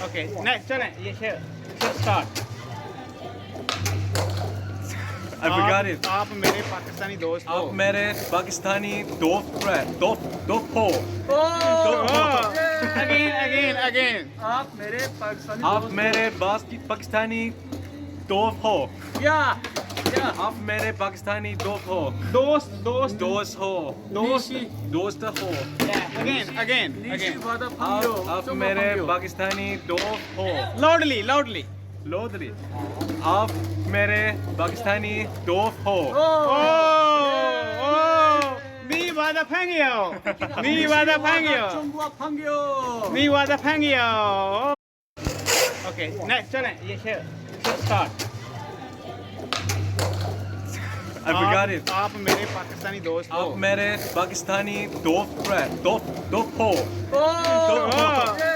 Okay, next चलें ये start. I forgot it. आप मेरे पाकिस्तानी दोस्त हो. आप मेरे पाकिस्तानी दोस्त हो. Again. आप मेरे पाकिस्तानी आप मेरे पाकिस्तानी दोस्त हो. या आप मेरे पाकिस्तानी दोस्त हो. दोस्त दोस्त हो. दोस्त हो. Again. नीशी वादा पंगियो आप मेरे पाकिस्तानी दोस्त हो. Loudly. लोदरी. आप मेरे पाकिस्तानी दोस्त हो. 니 와다 팽이요. 니 와다 팽이요. 중국어 पंगियो 니 와다 팽이요. Okay, next चलें ये start. I forgot it. आप मेरे पाकिस्तानी दोस्त हो. आप मेरे पाकिस्तानी दोस्त हो. ओ